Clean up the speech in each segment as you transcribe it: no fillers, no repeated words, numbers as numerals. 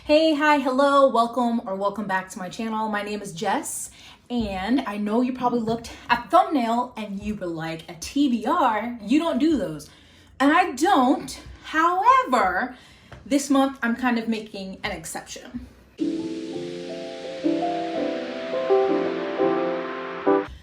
Hey, hi, hello, welcome back to my channel. My name is Jess, and I know you probably looked at the thumbnail and you were like, a TBR? You don't do those. And I don't. However, this month I'm kind of making an exception.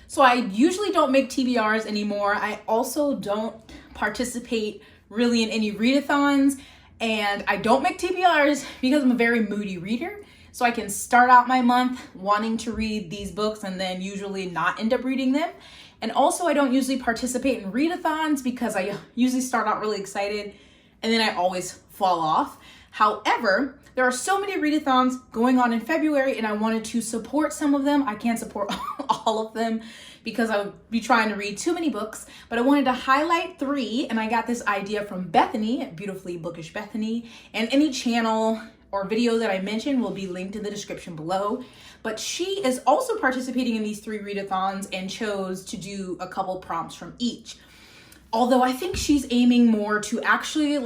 So I usually don't make TBRs anymore. I also don't participate really in any readathons. And I don't make TBRs because I'm a very moody reader. So I can start out my month wanting to read these books and then usually not end up reading them. And also I don't usually participate in readathons because I usually start out really excited and then I always fall off. However, there are so many readathons going on in February and I wanted to support some of them. I can't support all of them because I would be trying to read too many books, but I wanted to highlight 3, and I got this idea from Bethany, Beautifully Bookish Bethany, and any channel or video that I mention will be linked in the description below. But she is also participating in these 3 readathons and chose to do a couple prompts from each. Although I think she's aiming more to actually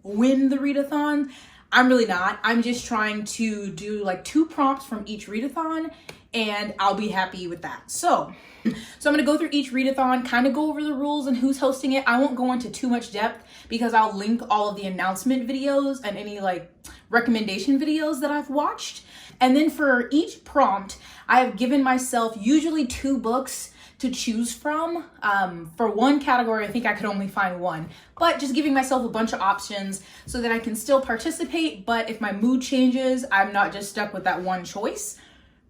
win the readathon. I'm really not. I'm just trying to do 2 prompts from each readathon and I'll be happy with that. So I'm gonna go through each readathon, kind of go over the rules and who's hosting it. I won't go into too much depth because I'll link all of the announcement videos and any recommendation videos that I've watched. And then for each prompt, I have given myself usually 2 books to choose from. For one category, I think I could only find 1, but just giving myself a bunch of options so that I can still participate. But if my mood changes, I'm not just stuck with that one choice.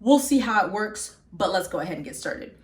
We'll see how it works, but let's go ahead and get started.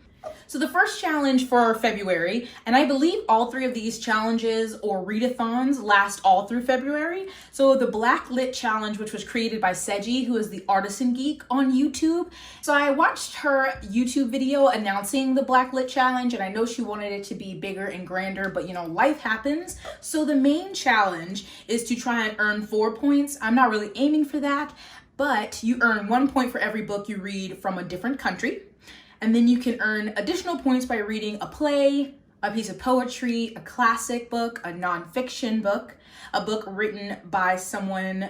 So the first challenge for February, and I believe all 3 of these challenges or readathons last all through February. So the Black Lit Challenge, which was created by Seji, who is the Artisan Geek on YouTube. So I watched her YouTube video announcing the Black Lit Challenge, and I know she wanted it to be bigger and grander, but life happens. So the main challenge is to try and earn 4 points. I'm not really aiming for that, but you earn 1 point for every book you read from a different country. And then you can earn additional points by reading a play, a piece of poetry, a classic book, a nonfiction book, a book written by someone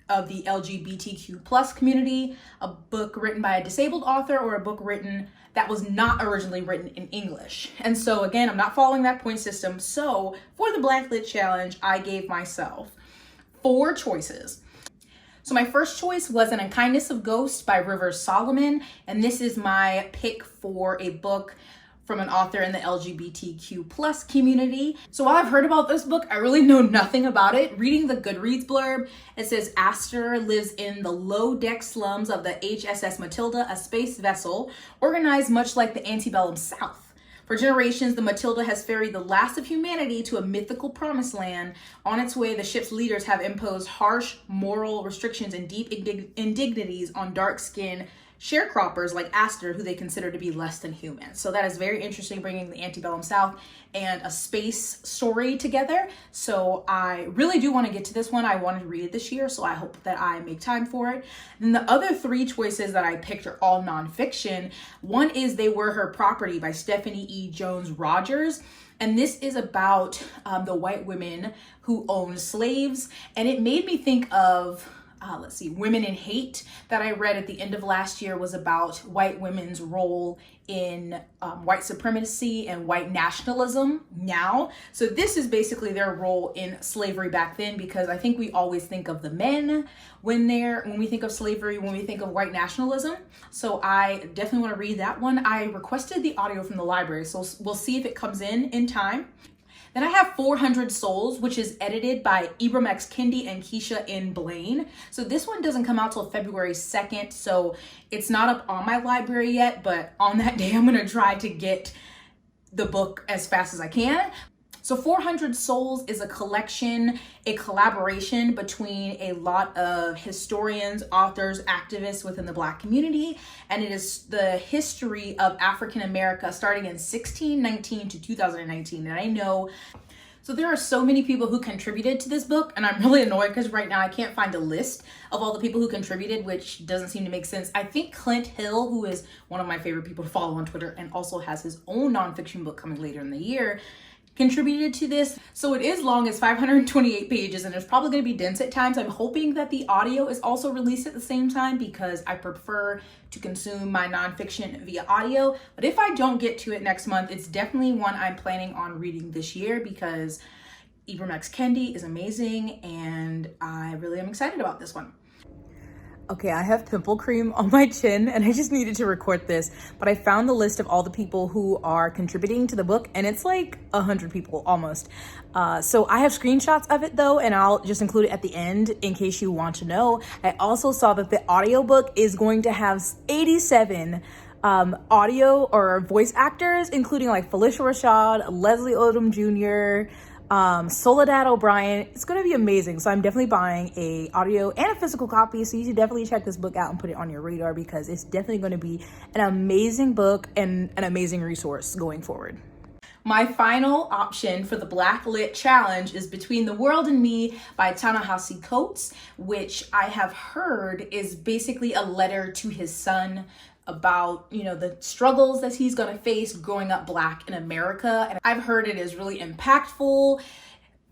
of the LGBTQ+ community, a book written by a disabled author, or a book written that was not originally written in English. And so again, I'm not following that point system. So for the Black Lit Challenge, I gave myself 4 choices. So my first choice was An Unkindness of Ghosts by Rivers Solomon, and this is my pick for a book from an author in the LGBTQ+ community. So while I've heard about this book, I really know nothing about it. Reading the Goodreads blurb, it says Aster lives in the low-deck slums of the HSS Matilda, a space vessel organized much like the antebellum South. For generations, the Matilda has ferried the last of humanity to a mythical promised land. On its way, the ship's leaders have imposed harsh moral restrictions and deep indignities on dark-skinned sharecroppers like Aster, who they consider to be less than human. So that is very interesting, bringing the antebellum South and a space story together. So I really do want to get to this one. I wanted to read it this year, so I hope that I make time for it. And the other 3 choices that I picked are all nonfiction. One is They Were Her Property by Stephanie E. Jones Rogers. And this is about the white women who owned slaves. And it made me think of Women in Hate, that I read at the end of last year, was about white women's role in white supremacy and white nationalism now. So this is basically their role in slavery back then, because I think we always think of the men when we think of slavery, when we think of white nationalism. So I definitely want to read that one. I requested the audio from the library, so we'll see if it comes in time. Then I have 400 Souls, which is edited by Ibram X. Kendi and Keisha N. Blaine. So this one doesn't come out till February 2nd, so it's not up on my library yet, but on that day, I'm gonna try to get the book as fast as I can. So 400 Souls is a collection, a collaboration between a lot of historians, authors, activists within the Black community, and it is the history of African America starting in 1619 to 2019. And I know, so there are so many people who contributed to this book, and I'm really annoyed because right now I can't find a list of all the people who contributed, which doesn't seem to make sense. I think Clint Hill, who is one of my favorite people to follow on Twitter and also has his own nonfiction book coming later in the year, contributed to this. So it is long, it's 528 pages, and it's probably going to be dense at times. I'm hoping that the audio is also released at the same time because I prefer to consume my nonfiction via audio. But if I don't get to it next month, it's definitely one I'm planning on reading this year because Ibram X. Kendi is amazing, and I really am excited about this one. Okay, I have pimple cream on my chin and I just needed to record this, but I found the list of all the people who are contributing to the book and it's like 100 people almost. So I have screenshots of it though, and I'll just include it at the end in case you want to know. I also saw that the audiobook is going to have 87 audio or voice actors, including like Felicia Rashad, Leslie Odom Jr., Soledad O'Brien. It's going to be amazing. So I'm definitely buying a audio and a physical copy. So you should definitely check this book out and put it on your radar because it's definitely going to be an amazing book and an amazing resource going forward. My final option for the Black Lit Challenge is Between the World and Me by Ta-Nehisi Coates, which I have heard is basically a letter to his son about, you know, the struggles that he's gonna face growing up Black in America. And I've heard it is really impactful,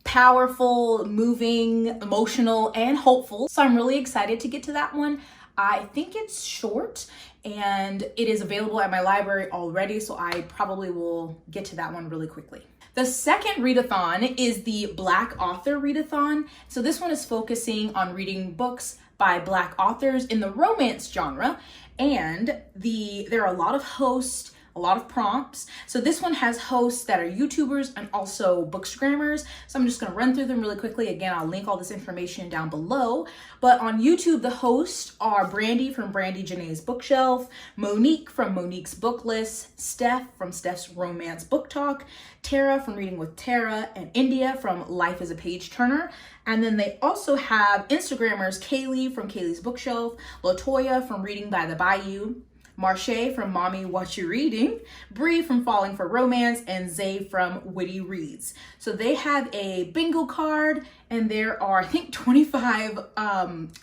powerful, moving, emotional, and hopeful. So I'm really excited to get to that one. I think it's short and it is available at my library already, so I probably will get to that one really quickly. The second readathon is the Black Author Readathon. So this one is focusing on reading books by Black authors in the romance genre. And there are a lot of hosts, a lot of prompts. So this one has hosts that are YouTubers and also bookstagrammers. So I'm just gonna run through them really quickly. Again, I'll link all this information down below. But on YouTube, the hosts are Brandy from Brandy Janae's Bookshelf, Monique from Monique's Book List, Steph from Steph's Romance Book Talk, Tara from Reading with Tara, and India from Life is a Page Turner. And then they also have Instagrammers Kaylee from Kaylee's Bookshelf, Latoya from Reading by the Bayou, Marche from Mommy What You Reading, Bree from Falling for Romance, and Zay from Witty Reads. So they have a bingo card and there are, I think, 25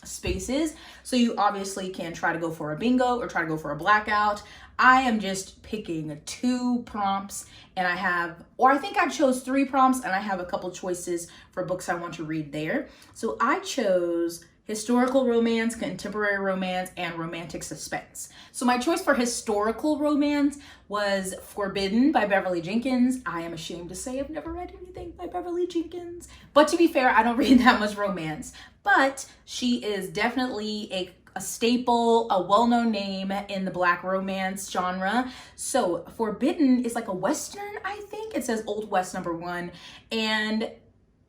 spaces. So you obviously can try to go for a bingo or try to go for a blackout. I am just picking 2 prompts and I think I chose 3 prompts and I have a couple choices for books I want to read there. So I chose historical romance, contemporary romance, and romantic suspense. So my choice for historical romance was Forbidden by Beverly Jenkins. I am ashamed to say I've never read anything by Beverly Jenkins. But to be fair, I don't read that much romance. But she is definitely a staple, a well-known name in the Black romance genre. So Forbidden is like a Western, I think. It says Old West #1. And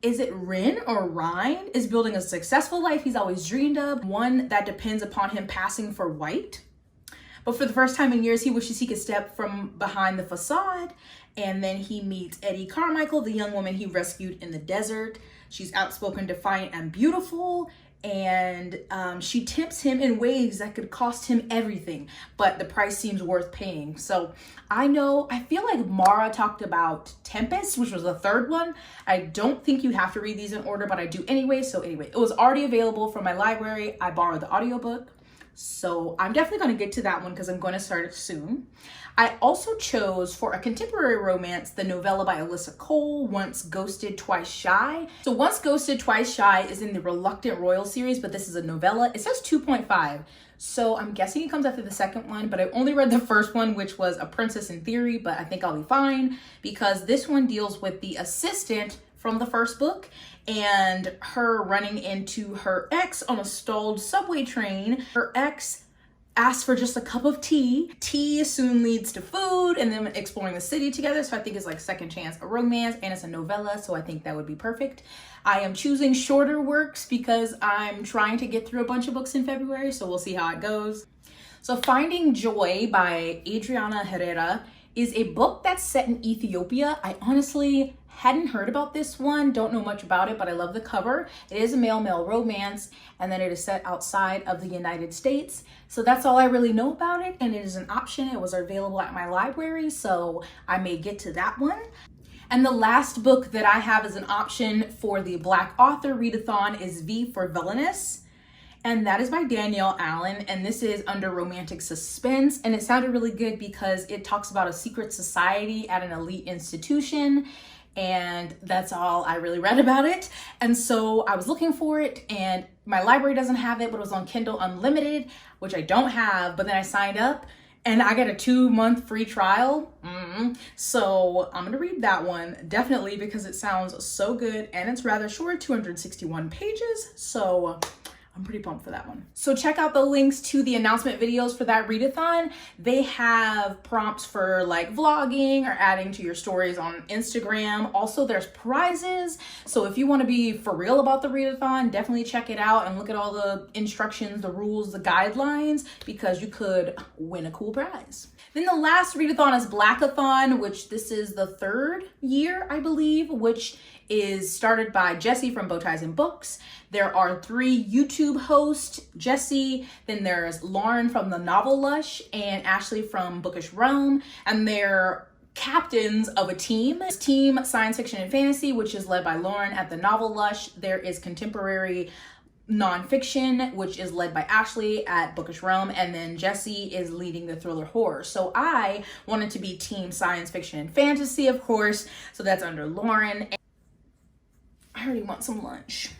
is it Rin or Ryan is building a successful life he's always dreamed of, one that depends upon him passing for white. But for the first time in years, he wishes he could step from behind the facade. And then he meets Eddie Carmichael, the young woman he rescued in the desert. She's outspoken, defiant, and beautiful. And she tempts him in ways that could cost him everything, but the price seems worth paying. So I feel like Mara talked about Tempest, which was the 3rd one. I don't think you have to read these in order, but I do anyway. So anyway, it was already available from my library. I borrowed the audiobook. So I'm definitely going to get to that one because I'm going to start it soon. I also chose for a contemporary romance the novella by Alyssa Cole, Once Ghosted, Twice Shy. So Once Ghosted, Twice Shy is in the Reluctant Royal series, but this is a novella. It says 2.5. So I'm guessing it comes after the second one, but I only read the first one, which was A Princess in Theory, but I think I'll be fine because this one deals with the assistant from the first book and her running into her ex on a stalled subway train. Her ex asks for just a cup of tea. Tea soon leads to food and then exploring the city together. So I think it's like second chance a romance and it's a novella. So I think that would be perfect. I am choosing shorter works because I'm trying to get through a bunch of books in February. So we'll see how it goes. So Finding Joy by Adriana Herrera is a book that's set in Ethiopia. I honestly hadn't heard about this one, don't know much about it, but I love the cover. It is a male-male romance, and then it is set outside of the United States. So that's all I really know about it, and it is an option. It was available at my library, so I may get to that one. And the last book that I have as an option for the Black Author Readathon is V for Villainous. And that is by Danielle Allen, and this is under romantic suspense. And it sounded really good because it talks about a secret society at an elite institution. and that's all I really read about it. And so I was looking for it, and my library doesn't have it, but it was on Kindle Unlimited, which I don't have. But then I signed up and I got a 2-month free trial. So I'm gonna read that one definitely because it sounds so good, and it's rather short, 261 pages. So I'm pretty pumped for that one. So check out the links to the announcement videos for that readathon. They have prompts for like vlogging or adding to your stories on Instagram. Also, there's prizes. So if you want to be for real about the readathon, definitely check it out and look at all the instructions, the rules, the guidelines, because you could win a cool prize. Then the last readathon is BlackaThon, which this is the 3rd year, I believe, which is started by Jess from Bow Ties and Books. There are 3 YouTube hosts, Jessie, then there's Lauren from The Novel Lush, and Ashley from Bookish Realm, and they're captains of a team. Team Science Fiction and Fantasy, which is led by Lauren at The Novel Lush. There is Contemporary Nonfiction, which is led by Ashley at Bookish Realm, and then Jessie is leading the Thriller Horror. So I wanted to be Team Science Fiction and Fantasy, of course, so that's under Lauren. I already want some lunch.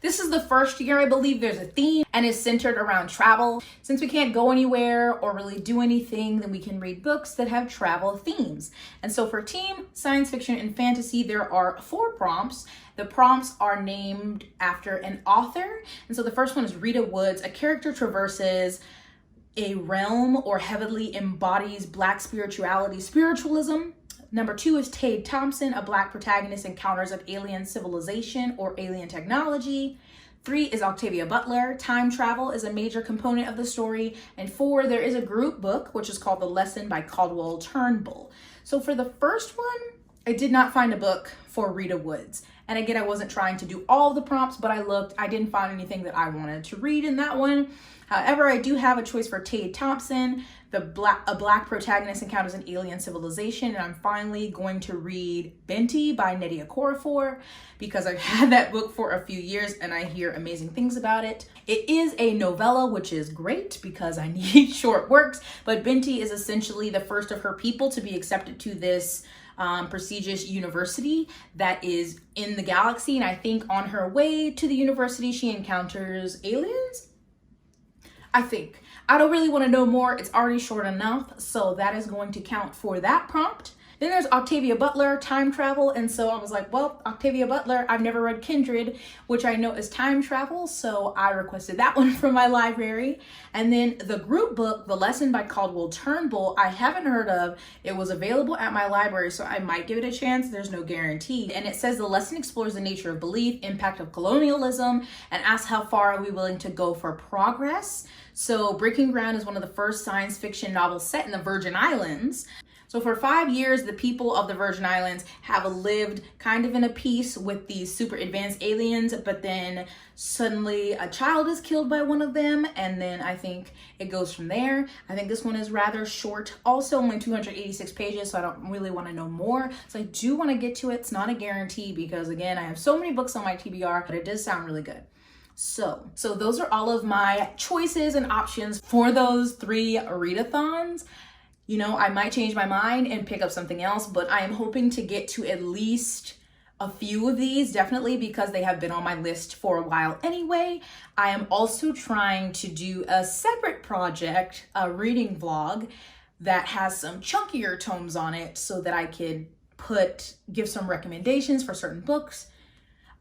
This is the 1st year, I believe there's a theme, and it's centered around travel. Since we can't go anywhere or really do anything, then we can read books that have travel themes. And so for Team Science Fiction and Fantasy, there are 4 prompts. The prompts are named after an author. And so the first one is Rita Woods. A character traverses a realm or heavily embodies Black spiritualism. Number 2 is Tade Thompson. A Black protagonist encounters an alien civilization or alien technology. 3 is Octavia Butler. Time travel is a major component of the story. And 4, there is a group book, which is called The Lesson by Caldwell Turnbull. So for the first one, I did not find a book for Rita Woods. And again, I wasn't trying to do all the prompts, but I looked, I didn't find anything that I wanted to read in that one. However, I do have a choice for Tade Thompson. A Black protagonist encounters an alien civilization, and I'm finally going to read Benti by Nnedi Okorafor because I've had that book for a few years and I hear amazing things about it. It is a novella, which is great because I need short works, but Benti is essentially the first of her people to be accepted to this prestigious university that is in the galaxy, and I think on her way to the university she encounters aliens. I think. I don't really want to know more. It's already short enough, so that is going to count for that prompt. Then there's Octavia Butler, time travel, and so I was like, well, Octavia Butler, I've never read Kindred, which I know is time travel, so I requested that one from my library. And then the group book, The Lesson by Caldwell Turnbull, I haven't heard of. It was available at my library, so I might give it a chance. There's no guarantee. And it says the lesson explores the nature of belief, impact of colonialism, and asks how far are we willing to go for progress. So Breaking Ground is one of the first science fiction novels set in the Virgin Islands. So for 5 years, the people of the Virgin Islands have lived kind of in a peace with these super advanced aliens, but then suddenly a child is killed by one of them, and then I think it goes from there. I think this one is rather short, also only 286 pages, so I don't really want to know more. So I do want to get to it. It's not a guarantee because, again, I have so many books on my TBR, but it does sound really good. So those are all of my choices and options for those 3 readathons. You know, I might change my mind and pick up something else, but I am hoping to get to at least a few of these, definitely, because they have been on my list for a while anyway. I am also trying to do a separate project, a reading vlog that has some chunkier tomes on it so that I could give some recommendations for certain books.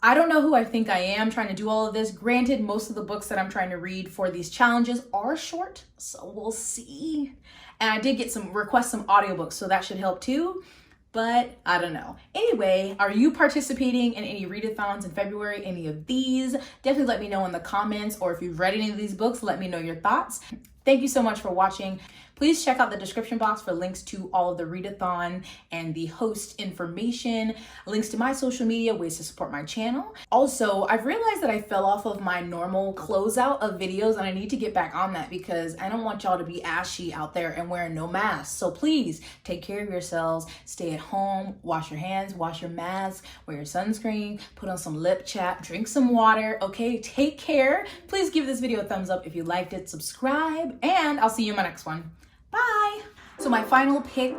I don't know who I think I am trying to do all of this. Granted, most of the books that I'm trying to read for these challenges are short, so we'll see. And I did get request some audiobooks, so that should help too, but I don't know. Anyway, are you participating in any readathons in February, any of these? Definitely let me know in the comments, or if you've read any of these books, let me know your thoughts. Thank you so much for watching. Please check out the description box for links to all of the readathon and the host information, links to my social media, ways to support my channel. Also, I've realized that I fell off of my normal closeout of videos, and I need to get back on that because I don't want y'all to be ashy out there and wearing no masks. So please take care of yourselves, stay at home, wash your hands, wash your mask, wear your sunscreen, put on some lip chap, drink some water, okay? Take care. Please give this video a thumbs up if you liked it, subscribe, and I'll see you in my next one. Bye. So my final pick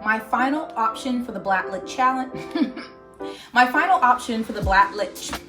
My final option for the Blacklit challenge. My final option for the Blacklit.